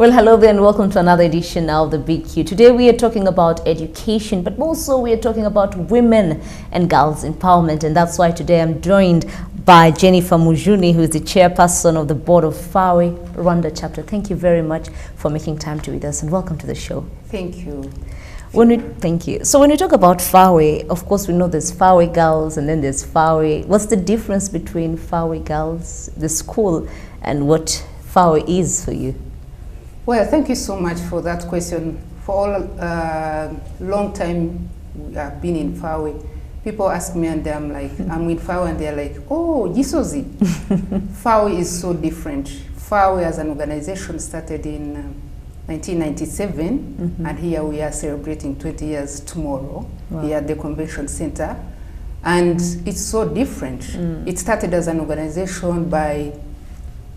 Well, hello there and welcome to another edition of the Big Q. Today we are talking about education, but also we are talking about women and girls empowerment, and that's why today I'm joined by Jennifer Mujuni, who is the chairperson of the board of Fawe Rwanda chapter. Thank you very much for making time to be with us and welcome to the show. Thank you. Thank you. So when we talk about Fawe, of course we know there's Fawe girls and then there's Fawe. What's the difference between Fawe girls, the school, and what Fawe is for you? Well, thank you so much for that question. For all long time we have been in Fawe, people ask me and I'm like, I'm with Fawe, and they're like, oh, Gisozi. Fawe is so different. Fawe as an organization started in 1997, and here we are celebrating 20 years tomorrow. Wow. Here at the convention center, and it's so different. It started as an organization by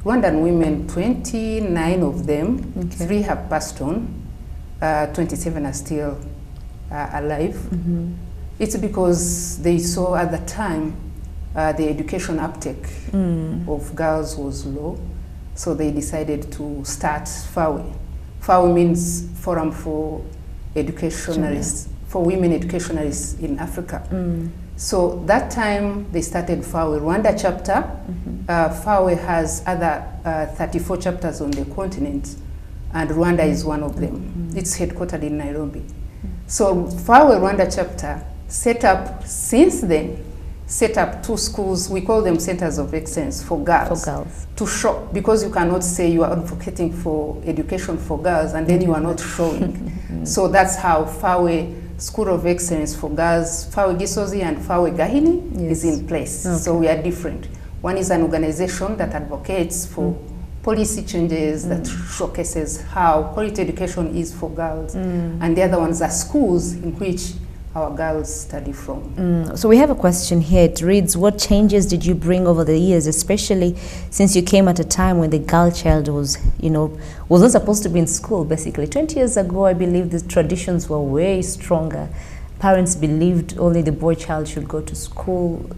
Rwandan women, 29 of them, 3 have passed on, 27 are still alive. It's because they saw at the time the education uptake of girls was low, so they decided to start Fawe. Fawe means Forum for Educationalists, for Women Educationalists in Africa. So that time they started Fawe Rwanda chapter. Fawe has other 34 chapters on the continent, and Rwanda is one of them. It's headquartered in Nairobi. So Fawe Rwanda chapter set up, since then, set up 2 schools. We call them centers of excellence for girls. To show, because you cannot say you are advocating for education for girls and then you are not showing. So that's how Fawe School of Excellence for Girls, Fawe Gisozi and Fawe Gahini is in place. So we are different. One is an organization that advocates for policy changes that showcases how quality education is for girls. And the other ones are schools in which our girls study from. So we have a question here. It reads, what changes did you bring over the years, especially since you came at a time when the girl child was, was not supposed to be in school, basically. 20 years ago, I believe the traditions were way stronger. Parents believed only the boy child should go to school,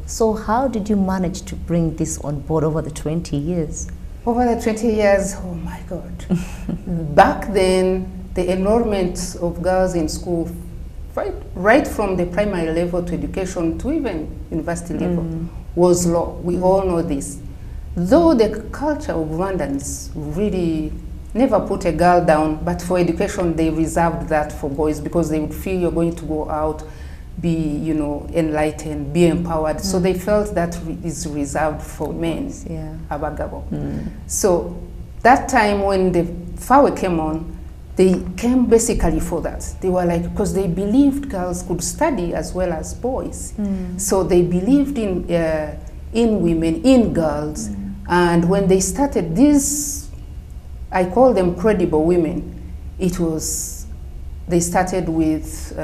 So how did you manage to bring this on board over the 20 years? Over the 20 years, oh my God. Back then, the enrollment of girls in school, right from the primary level to education to even university level, was low. We all know this. Though the culture of Rwandans really never put a girl down, but for education they reserved that for boys because they would feel you're going to go out, be enlightened, be empowered. So they felt that is reserved for men. Abagabo. So that time when the Fawe came on, they came basically for that. They were like, because they believed girls could study as well as boys. So they believed in women, in girls. And when they started this, I call them credible women, they started with,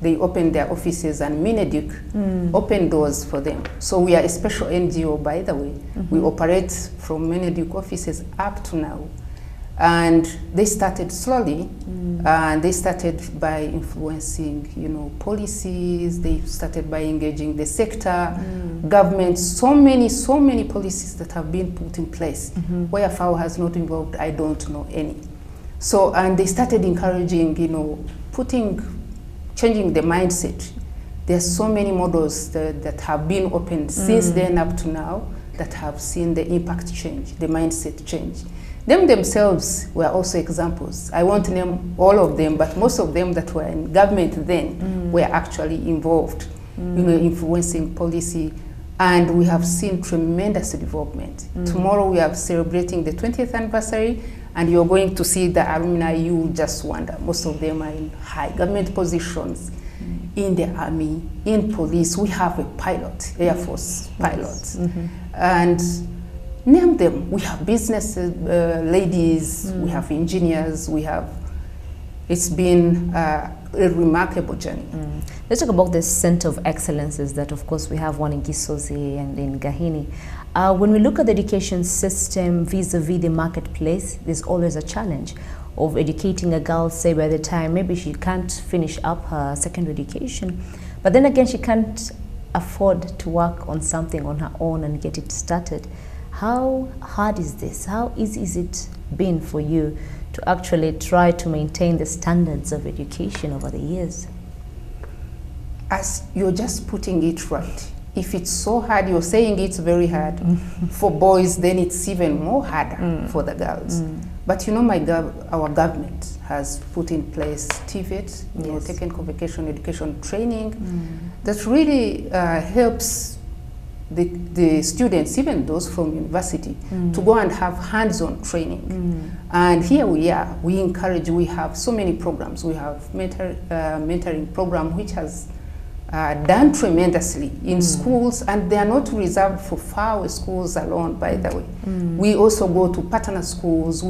they opened their offices, and Mineduc opened doors for them. So we are a special NGO, by the way. We operate from Mineduc offices up to now. And they started slowly, and they started by influencing, policies. They started by engaging the sector, government. So many policies that have been put in place. Where Fawe has not involved, I don't know any. So, and they started encouraging, changing the mindset. There's so many models that have been opened since then up to now that have seen the impact change, the mindset change. Them themselves were also examples. I won't name all of them, but most of them that were in government then were actually involved, influencing policy, and we have seen tremendous development. Tomorrow we are celebrating the 20th anniversary, and you're going to see the alumni. You will just wonder. Most of them are in high government positions, in the army, in police. We have a pilot, Air Force pilot, and name them. We have business ladies, we have engineers, it's been a remarkable journey. Let's talk about the center of excellences that, of course, we have one in Gisozi and in Gahini. When we look at the education system vis-a-vis the marketplace, there's always a challenge of educating a girl, say by the time maybe she can't finish up her secondary education, but then again she can't afford to work on something on her own and get it started. How hard is this? How easy is it been for you to actually try to maintain the standards of education over the years? As you're just putting it right. If it's so hard, you're saying it's very hard for boys, then it's even more harder for the girls. But you know, our government has put in place TVET, you know, technical vocational education training, that really helps the students, even those from university, to go and have hands-on training. And here we are, we encourage, we have so many programs. We have mentoring program, which has done tremendously in schools, and they are not reserved for Fawe schools alone, by the way. We also go to partner schools.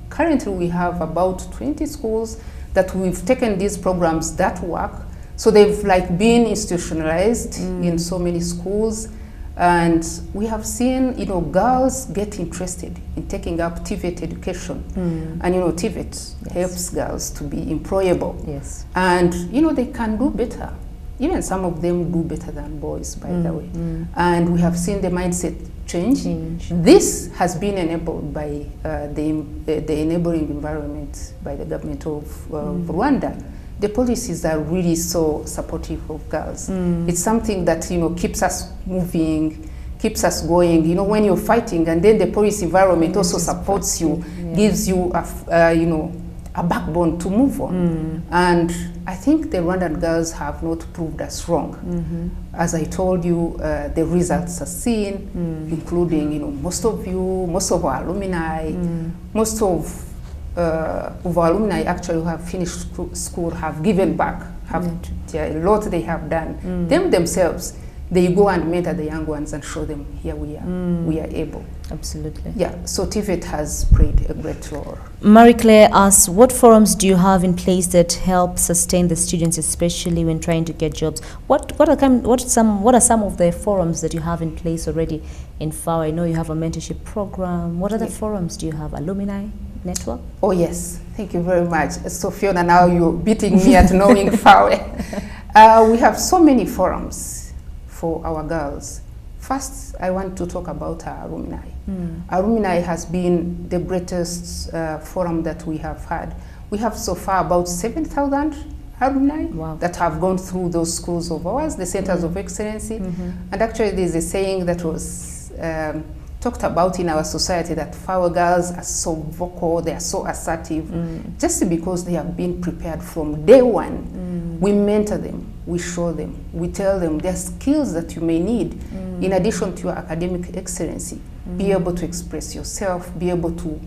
Currently we have about 20 schools that we've taken these programs that work. So they've like been institutionalized in so many schools, and we have seen, you know, girls get interested in taking up TVET education. And you know, TVET helps girls to be employable. And you know, they can do better. Even some of them do better than boys, by the way. And we have seen the mindset change. This has been enabled by the enabling environment by the government of Rwanda. The policies are really so supportive of girls. It's something that, you know, keeps us moving, keeps us going. You know, when you're fighting, and then the police environment also supports you, gives you you know, a backbone to move on. And I think the Rwandan girls have not proved us wrong. As I told you, the results are seen, including, you know, most of our alumni, most of our alumni actually who have finished school have given back, a lot they have done. Them themselves, they go and mentor the young ones and show them, here we are able. Absolutely. Yeah, so TVET has played a great role. Marie-Claire asks, what forums do you have in place that help sustain the students, especially when trying to get jobs? What are some of the forums that you have in place already in Fawe? I know you have a mentorship program. What other forums do you have? Alumni network? Oh yes, thank you very much. So Fiona, now you're beating me at knowing Fawe. We have so many forums for our girls. First, I want to talk about our alumni. Alumni has been the greatest forum that we have had. We have so far about 7,000 alumni that have gone through those schools of ours, the centers of excellency. And actually there's a saying that was talked about in our society, that Fawe girls are so vocal, they are so assertive, just because they have been prepared from day one. We mentor them, we show them, we tell them there are skills that you may need in addition to your academic excellency. Be able to express yourself, be able to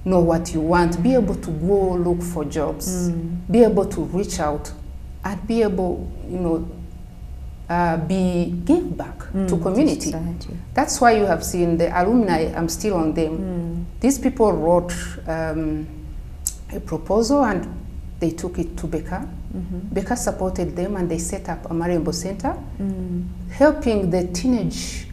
know what you want, be able to go look for jobs, be able to reach out, and be able, you know, give back to community. That's why you have seen the alumni, I'm still on them. These people wrote a proposal and they took it to Becca. Becca supported them and they set up a Marembo Center, helping the teenage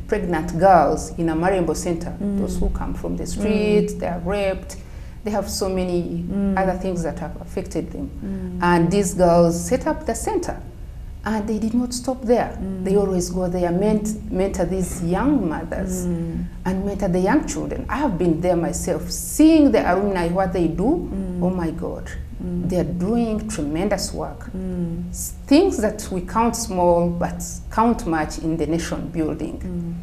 pregnant girls in a Marembo Center, those who come from the streets, they are raped, they have so many other things that have affected them. And these girls set up the center. And they did not stop there. They always go there, mentor these young mothers and mentor the young children. I have been there myself, seeing the alumni, what they do. Oh my God, they're doing tremendous work. Things that we count small, but count much in the nation building.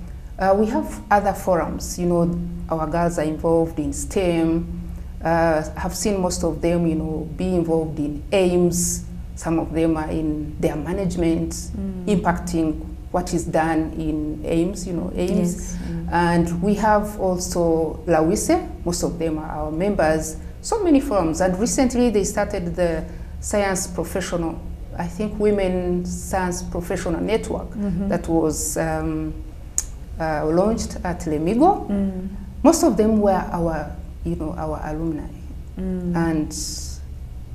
We have other forums, you know, our girls are involved in STEM. I've seen most of them, you know, be involved in AIMS. Some of them are in their management, impacting what is done in AIMS, you know, AIMS. And we have also Lawise, most of them are our members, so many forums. And recently they started the Science Professional, I think Women Science Professional Network that was launched at Lemigo. Most of them were our, you know, our alumni. And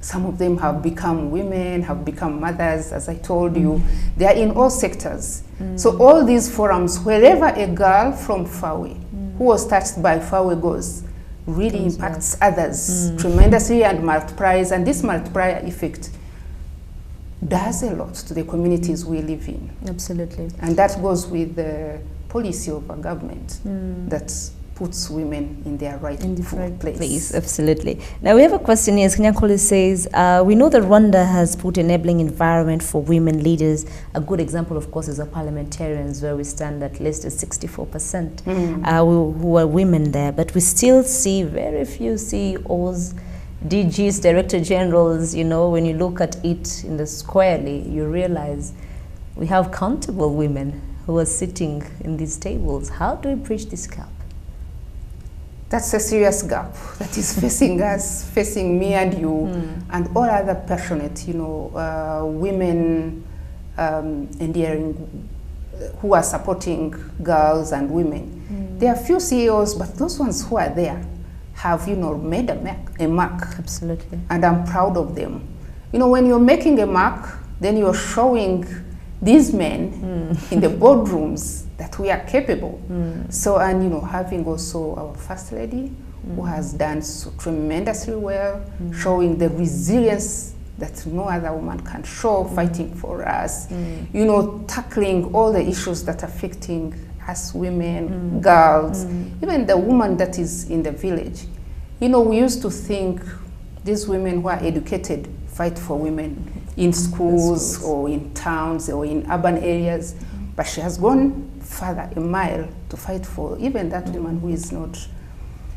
some of them have become women, have become mothers, as I told you. They are in all sectors. So all these forums, wherever a girl from Fawe who was touched by Fawe goes, really impacts others tremendously and multiplies. And this multiplier effect does a lot to the communities we live in. Absolutely. And that goes with the policy of our government, that puts women in their rightful place. Absolutely. Now we have a question here. Kinyankole says, we know that Rwanda has put enabling environment for women leaders. A good example, of course, is our parliamentarians, where we stand at least at 64% who are women there. But we still see very few CEOs, DGs, Director Generals. You know, when you look at it in the squarely, you realize we have countable women who are sitting in these tables. How do we bridge this gap? That's a serious gap that is facing us, facing me and you, and all other passionate, women endearing, who are supporting girls and women. There are few CEOs, but those ones who are there have, made a mark. Absolutely. And I'm proud of them. When you're making a mark, then you're showing these men in the boardrooms that we are capable. So, and having also our First Lady, who has done so tremendously well, showing the resilience that no other woman can show, fighting for us, tackling all the issues that are affecting us women, girls, even the woman that is in the village. We used to think these women who are educated fight for women in schools or in towns or in urban areas, but she has gone further, a mile, to fight for even that woman who is not.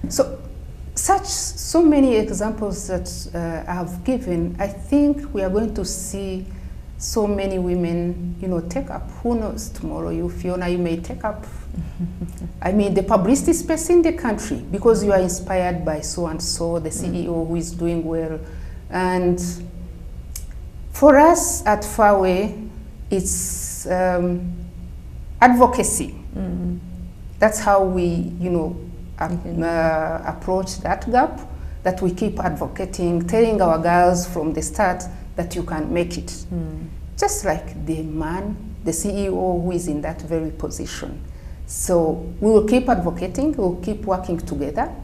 So many examples that I have given, I think we are going to see so many women, take up. Who knows, tomorrow you, Fiona, you may take up, the publicity space in the country, because you are inspired by so-and-so, the CEO who is doing well. And for us at Fawe, it's advocacy. That's how we, approach that gap, that we keep advocating, telling our girls from the start that you can make it. Just like the man, the CEO who is in that very position. So we will keep advocating, we'll keep working together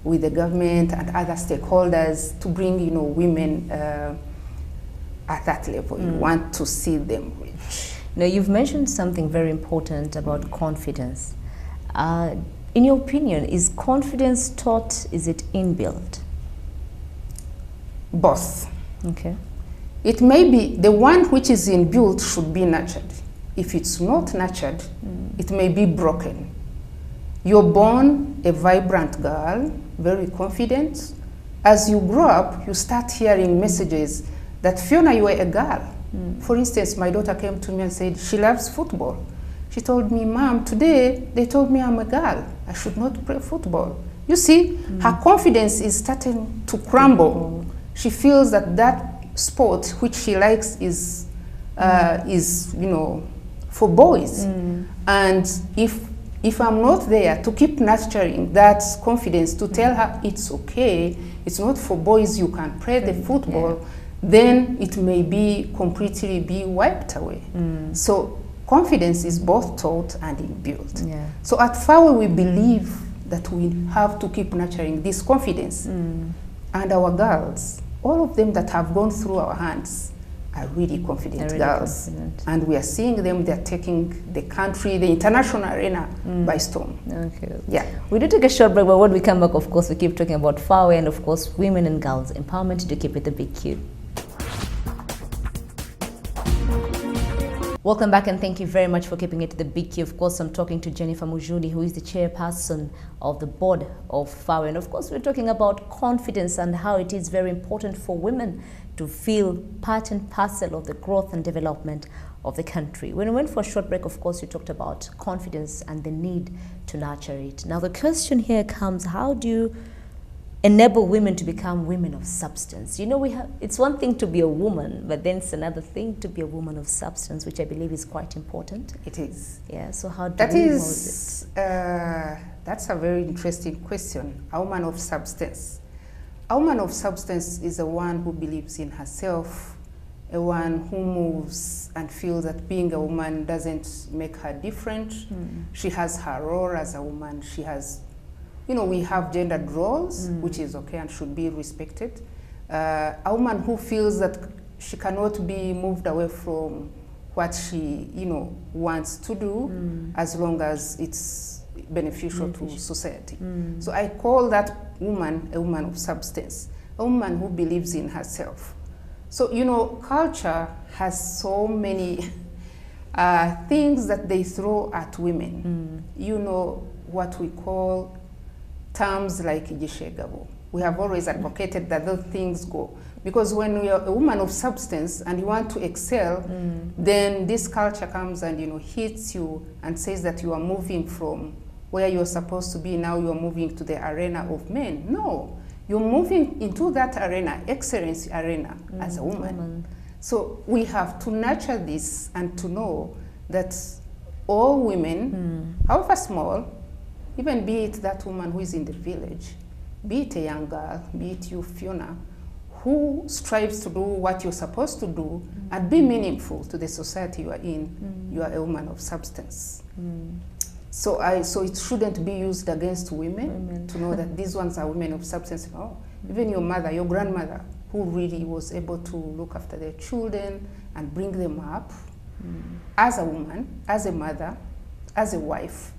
with the government and other stakeholders to bring, women at that level. You want to see them reach. Now, you've mentioned something very important about confidence. In your opinion, is confidence taught? Is it inbuilt? Both. Okay. It may be the one which is inbuilt should be nurtured. If it's not nurtured, it may be broken. You're born a vibrant girl, very confident. As you grow up, you start hearing messages that, Fiona, you are a girl. For instance, my daughter came to me and said she loves football. She told me, Mom, today they told me I'm a girl. I should not play football. You see, her confidence is starting to crumble. She feels that that sport which she likes is for boys. And if I'm not there to keep nurturing that confidence, to tell her it's okay, it's not for boys, you can play the football, then it may be completely be wiped away. So confidence is both taught and inbuilt. So at Fawe, we believe that we have to keep nurturing this confidence. And our girls, all of them that have gone through our hands, are really confident girls. And we are seeing them, they're taking the country, the international arena by storm. Okay. Yeah. We do take a short break, but when we come back, of course, we keep talking about Fawe and, of course, women and girls empowerment. To keep it a bit cute. Welcome back, and thank you very much for keeping it to the big key. Of course, I'm talking to Jennifer Mujuni, who is the chairperson of the board of Fawe. And of course, we're talking about confidence and how it is very important for women to feel part and parcel of the growth and development of the country. When we went for a short break, of course, we talked about confidence and the need to nurture it. Now, the question here comes, how do you enable women to become women of substance? It's one thing to be a woman, but then it's another thing to be a woman of substance, which I believe is quite important. It is. Yeah, so how do we hold it? That's a very interesting question. A woman of substance. A woman of substance is a one who believes in herself, a one who moves and feels that being a woman doesn't make her different. She has her role as a woman. She has, we have gendered roles, which is okay and should be respected. A woman who feels that she cannot be moved away from what she, wants to do, as long as it's beneficial to society. So I call that woman a woman of substance, a woman who believes in herself. So, you know, culture has so many things that they throw at women. You know, what we call terms like igishegabo. We have always advocated that those things go. Because when you're a woman of substance and you want to excel, then this culture comes and, you know, hits you and says that you are moving from where you're supposed to be, now you're moving to the arena of men. No, you're moving into that arena, excellence arena, as a woman. So we have to nurture this and to know that all women, however small, even be it that woman who is in the village, be it a young girl, be it you, Fiona, who strives to do what you're supposed to do and be meaningful to the society you are in, you are a woman of substance. So it shouldn't be used against women to know that these ones are women of substance. No. Even your mother, your grandmother, who really was able to look after their children and bring them up as a woman, as a mother, as a wife,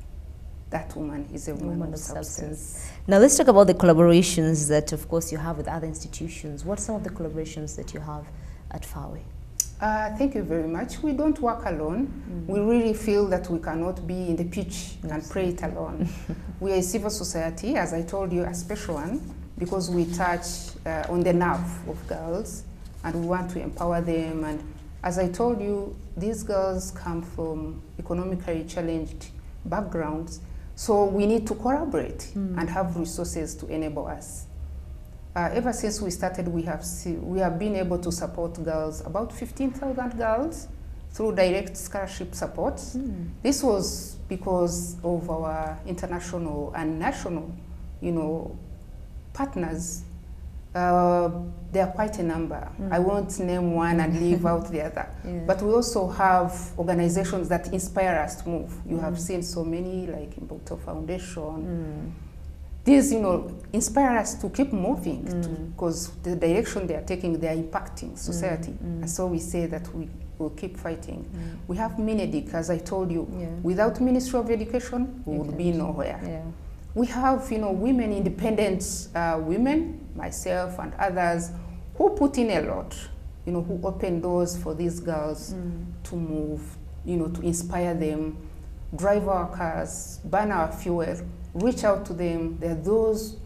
that woman is a woman of substance. Now let's talk about the collaborations that, of course, you have with other institutions. What are some of the collaborations that you have at Fawe? Thank you very much. We don't work alone. We really feel that we cannot be in the pitch and pray it alone. We are a civil society, as I told you, a special one, because we touch on the nerve of girls and we want to empower them. And as I told you, these girls come from economically challenged backgrounds, so we need to collaborate and have resources to enable us. Ever since we started, we have been able to support girls, about 15,000 girls, through direct scholarship support. This was because of our international and national, you know, partners. There are quite a number. I won't name one and leave out the other. But we also have organizations that inspire us to move. You have seen so many, like Imbuto Foundation. These, you know, inspire us to keep moving because the direction they are taking, they are impacting society. And so we say that we will keep fighting. We have Minedik, as I told you. Without Ministry of Education, we would be nowhere. We have, you know, women, independent women, myself and others, who put in a lot, you know, who open doors for these girls to move, you know, to inspire them, drive our cars, burn our fuel, reach out to them. There are those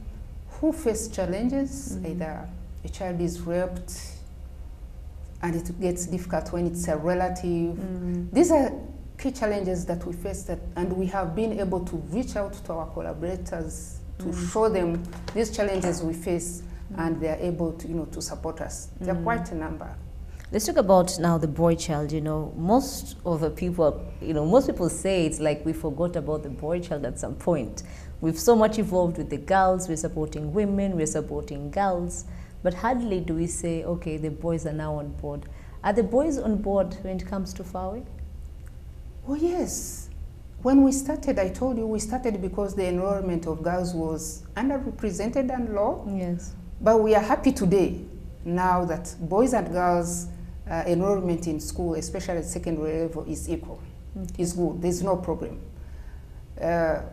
who face challenges, either a child is raped and it gets difficult when it's a relative. These are key challenges that we face, and we have been able to reach out to our collaborators to show them these challenges we face, and they are able to, you know, to support us. There are quite a number. Let's talk about now the boy child. You know, most of the people, you know, most people say it's like we forgot about the boy child at some point. We've so much evolved with the girls, we're supporting women, we're supporting girls, but hardly do we say, okay, the boys are now on board. Are the boys on board when it comes to Fawe? Oh yes. When we started, I told you, we started because the enrollment of girls was underrepresented and low. Yes. But we are happy today, now that boys and girls enrollment in school, especially at secondary level, is equal. Is good. There's no problem.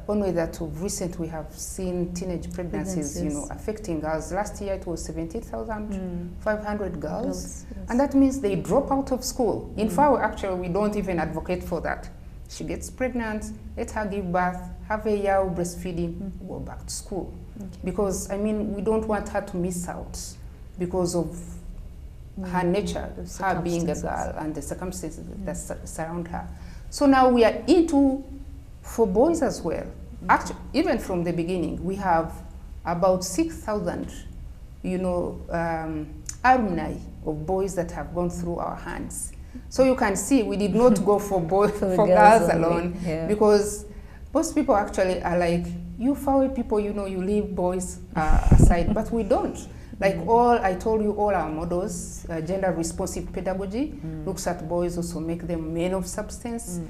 Only that of recent we have seen teenage pregnancies, you know, affecting girls. Last year it was 70,500 girls, and that means they drop out of school. In Fawe, actually, we don't even advocate for that. She gets pregnant, let her give birth, have a year of breastfeeding, go back to school. Because, I mean, we don't want her to miss out because of her nature, her being a girl, and the circumstances that surround her. So now we are into, for boys as well. Actually, even from the beginning, we have about 6,000, you know, alumni of boys that have gone through our hands. So you can see we did not go for boys, for girls alone, because most people actually are like, you Fawe people, you know, you leave boys aside, but we don't. Like I told you, all our models, gender responsive pedagogy, looks at boys, also make them men of substance,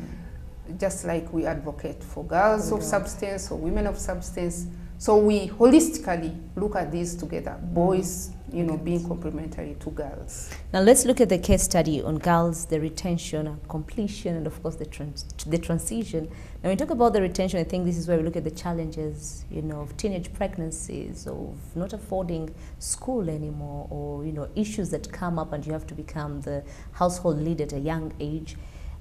just like we advocate for girls of substance or women of substance. So we holistically look at these together, boys, you know, being complementary to girls. Now let's look at the case study on girls, the retention, completion, and of course the transition. Now when we talk about the retention, I think this is where we look at the challenges, you know, of teenage pregnancies, of not affording school anymore, or, you know, issues that come up and you have to become the household lead at a young age.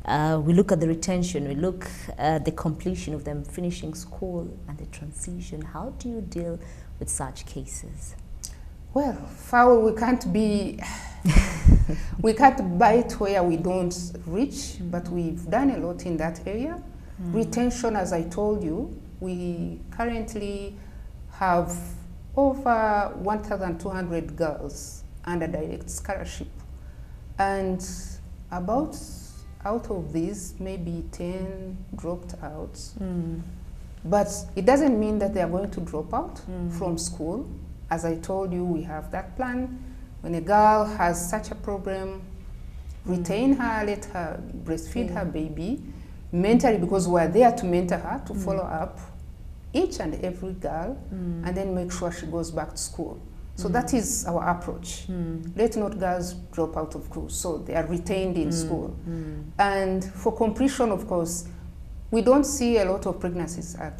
We look at the retention, we look at the completion of them finishing school and the transition. How do you deal with such cases? Well, Fawe, we can't be, we can't bite where we don't reach, but we've done a lot in that area. Retention, as I told you, we currently have over 1,200 girls under direct scholarship. And about out of these, maybe 10 dropped out. But it doesn't mean that they are going to drop out from school. As I told you, we have that plan. When a girl has such a problem, retain her, let her breastfeed her baby, mentally, because we're there to mentor her, to follow up each and every girl, and then make sure she goes back to school. So that is our approach. Let not girls drop out of school, so they are retained in school. And for completion, of course, we don't see a lot of pregnancies at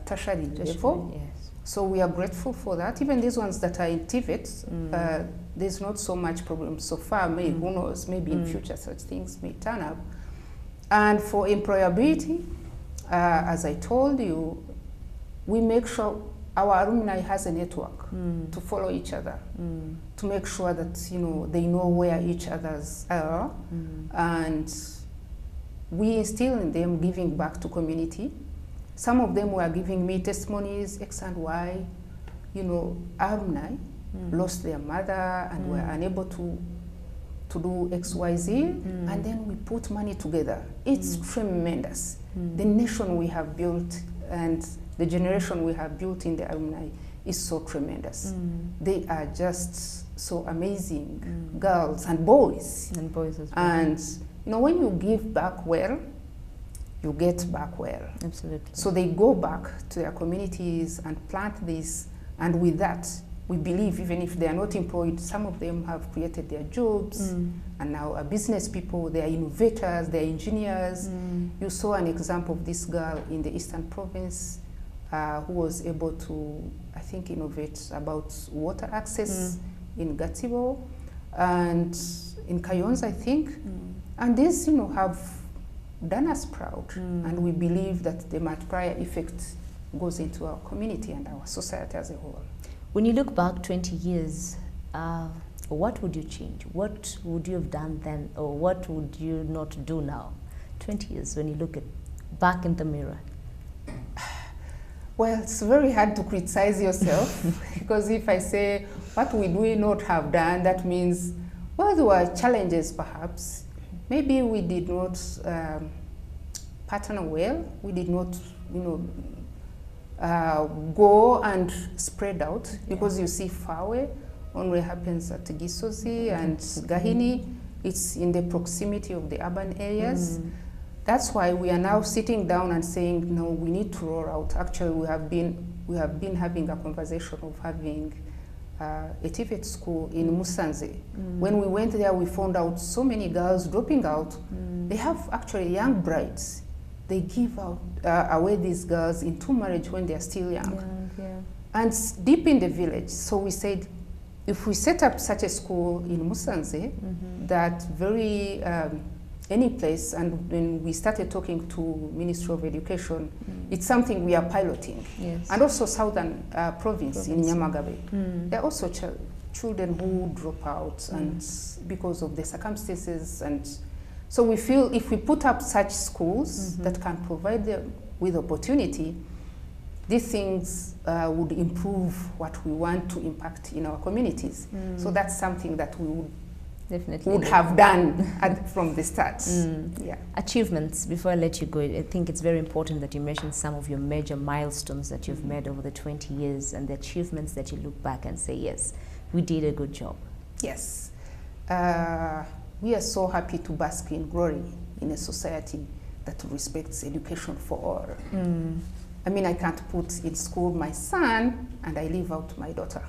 tertiary level. Yes. So we are grateful for that. Even these ones that are in TVET, there's not so much problem so far. Maybe, who knows, maybe in future such things may turn up. And for employability, as I told you, we make sure our alumni has a network to follow each other, to make sure that, you know, they know where each others are, and we instill in them giving back to community. Some of them were giving me testimonies, X and Y, you know, alumni lost their mother and were unable to do X, Y, Z, and then we put money together. It's tremendous. The nation we have built and the generation we have built in the alumni is so tremendous. They are just so amazing, girls and boys. And boys as well. And, you know, when you give back well, you get back well. Absolutely. So they go back to their communities and plant this, and with that, we believe even if they are not employed, some of them have created their jobs and now are business people, they are innovators, they are engineers. You saw an example of this girl in the Eastern Province who was able to, I think, innovate about water access in Gatsibo and in Kayonza, I think. And these, you know, have done us proud, and we believe that the multiplier effect goes into our community and our society as a whole. When you look back 20 years, what would you change? What would you have done then, or what would you not do now? 20 years, when you look at back in the mirror. Well, it's very hard to criticize yourself because if I say, what would we not have done, that means, well, there were challenges perhaps. Maybe we did not partner well. We did not, you know, go and spread out, because you see Fawe only happens at Gisozi and Gahini. It's in the proximity of the urban areas. That's why we are now sitting down and saying, no, we need to roll out. Actually, we have been having a conversation of having a TVET school in Musanze. When we went there, we found out so many girls dropping out. They have actually young brides. They give out, away these girls into marriage when they are still young. And deep in the village. So we said, if we set up such a school in Musanze, that very, any place, and when we started talking to Ministry of Education, it's something we are piloting. And also Southern province in Nyamagabe. There are also children who drop out and because of the circumstances, and so we feel if we put up such schools that can provide them with opportunity, these things would improve what we want to impact in our communities. So that's something that we would have done from the start. Achievements. Before I let you go, I think it's very important that you mention some of your major milestones that you've made over the 20 years and the achievements that you look back and say, yes, we did a good job. Yes. We are so happy to bask in glory in a society that respects education for all. I mean, I can't put in school my son and I leave out my daughter.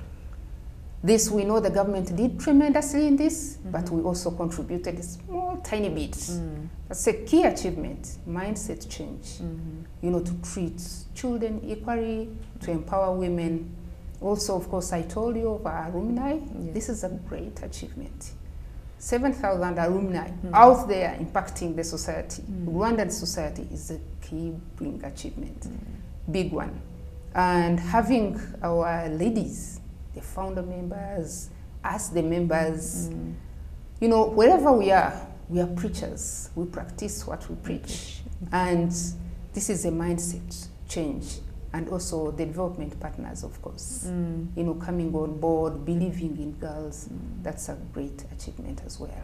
This, we know the government did tremendously in this, but we also contributed a small, tiny bit. That's a key achievement, mindset change. You know, to treat children equally, to empower women. Also, of course, I told you of our alumni. Yes. This is a great achievement. 7,000 alumni out there impacting the society. Rwandan society is a key big achievement, big one. And having our ladies, the founder members, us the members, you know, wherever we are preachers. We practice what we preach. And this is a mindset change. And also the development partners, of course, you know, coming on board, believing in girls. That's a great achievement as well.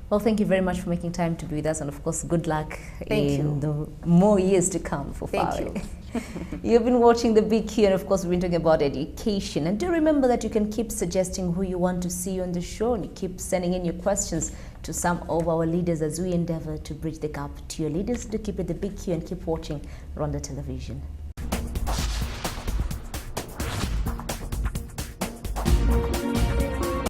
Well, thank you very much for making time to be with us, and of course, good luck in the more years to come for Fawe. Thank you. You've been watching The Big Q, and of course, we've been talking about education. And do remember that you can keep suggesting who you want to see on the show, and you keep sending in your questions to some of our leaders as we endeavor to bridge the gap to your leaders. Do keep it The Big Q and keep watching Rwanda Television.